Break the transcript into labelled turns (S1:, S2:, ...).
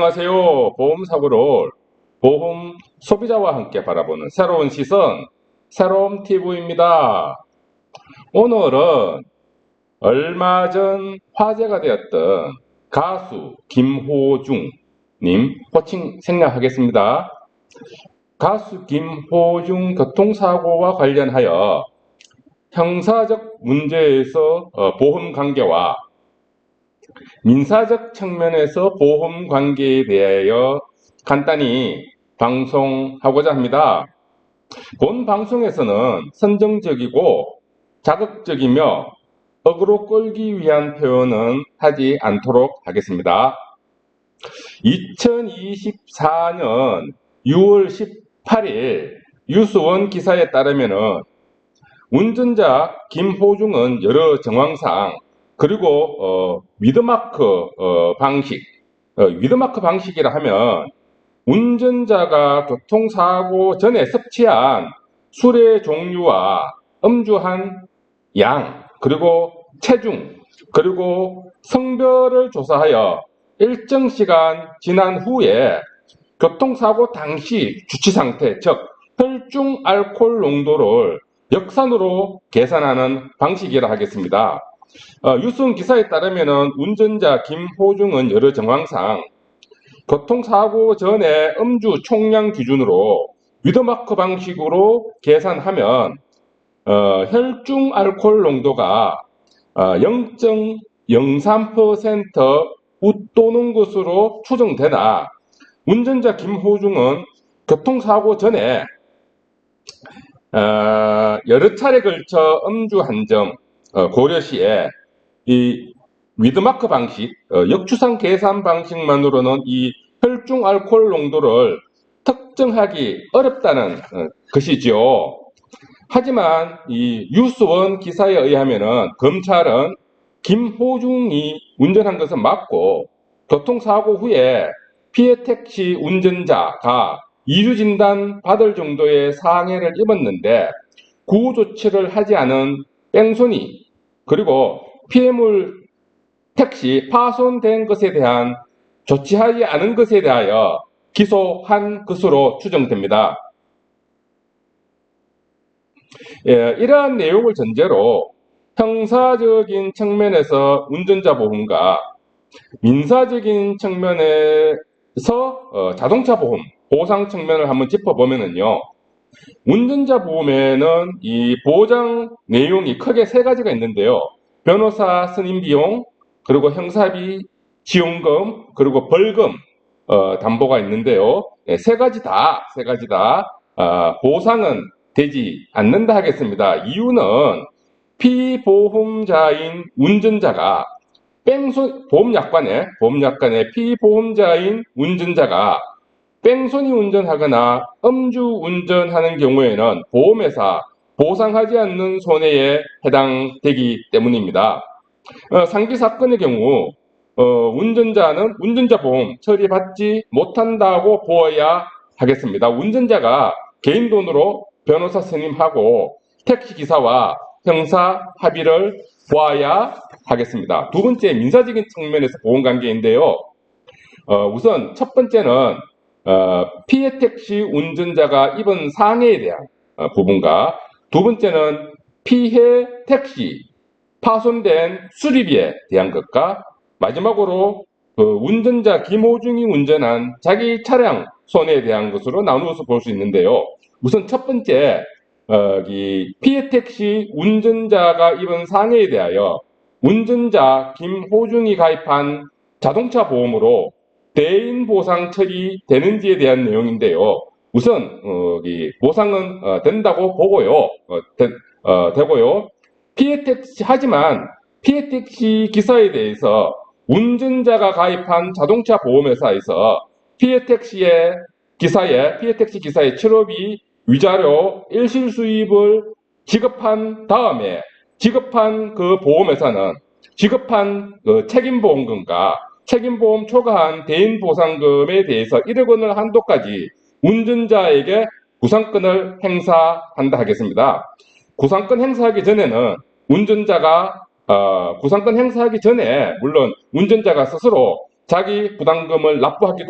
S1: 안녕하세요. 보험사고를 보험 소비자와 함께 바라보는 새로운 시선, 새로움 TV입니다. 오늘은 얼마 전 화제가 되었던 가수 김호중님 호칭 생략하겠습니다. 가수 김호중 교통사고와 관련하여 형사적 문제에서 보험 관계와 민사적 측면에서 보험 관계에 대하여 간단히 방송하고자 합니다. 본 방송에서는 선정적이고 자극적이며 억으로 끌기 위한 표현은 하지 않도록 하겠습니다. 2024년 6월 18일 뉴스원 기사에 따르면 운전자 김호중은 여러 정황상 그리고 위드마크 방식이라 하면 운전자가 교통사고 전에 섭취한 술의 종류와 음주한 양 그리고 체중 그리고 성별을 조사하여 일정 시간 지난 후에 교통사고 당시 주치상태 즉 혈중 알코올 농도를 역산으로 계산하는 방식이라 하겠습니다. 뉴스원 기사에 따르면 운전자 김호중은 여러 정황상 교통사고 전에 음주 총량 기준으로 위드마크 방식으로 계산하면 혈중 알코올 농도가 0.03% 웃도는 것으로 추정되나 운전자 김호중은 교통사고 전에 여러 차례 걸쳐 음주한 점 고려 시에 이 위드마크 방식, 역추산 계산 방식만으로는 이 혈중 알코올 농도를 특정하기 어렵다는 것이죠. 하지만 이 뉴스원 기사에 의하면은 검찰은 김호중이 운전한 것은 맞고 교통사고 후에 피해 택시 운전자가 이주진단 받을 정도의 상해를 입었는데 구호 조치를 하지 않은 뺑소니 그리고 피해물 택시 파손된 것에 대한 조치하지 않은 것에 대하여 기소한 것으로 추정됩니다. 이러한 내용을 전제로 형사적인 측면에서 운전자 보험과 민사적인 측면에서 자동차 보험 보상 측면을 한번 짚어보면요. 운전자 보험에는 이 보장 내용이 크게 세 가지가 있는데요. 변호사 선임 비용, 그리고 형사비 지원금, 그리고 벌금 담보가 있는데요. 세 가지 다 보상은 되지 않는다 하겠습니다. 이유는 피보험자인 운전자가 보험약관에 피보험자인 운전자가 뺑소니 운전하거나 음주 운전하는 경우에는 보험회사 보상하지 않는 손해에 해당되기 때문입니다. 상기 사건의 경우 운전자는 운전자 보험 처리받지 못한다고 보아야 하겠습니다. 운전자가 개인 돈으로 변호사 선임하고 택시기사와 형사 합의를 보아야 하겠습니다. 두 번째 민사적인 측면에서 보험관계인데요. 우선 첫 번째는 피해 택시 운전자가 입은 상해에 대한 부분과 두 번째는 피해 택시 파손된 수리비에 대한 것과 마지막으로 운전자 김호중이 운전한 자기 차량 손해에 대한 것으로 나누어서 볼 수 있는데요. 우선 첫 번째 이 피해 택시 운전자가 입은 상해에 대하여 운전자 김호중이 가입한 자동차 보험으로 대인 보상 처리되는지에 대한 내용인데요. 우선 보상은 된다고 보고요. 되고요. 하지만 피해 택시 기사에 대해서 운전자가 가입한 자동차 보험회사에서 피해 택시 기사의 치료비 위자료 일실 수입을 지급한 다음에 지급한 그 보험회사는 지급한 책임보험금과 책임보험 초과한 대인보상금에 대해서 1억 원을 한도까지 운전자에게 구상권을 행사한다 하겠습니다. 구상권 행사하기 전에는 구상권 행사하기 전에 물론 운전자가 스스로 자기 부담금을 납부하기도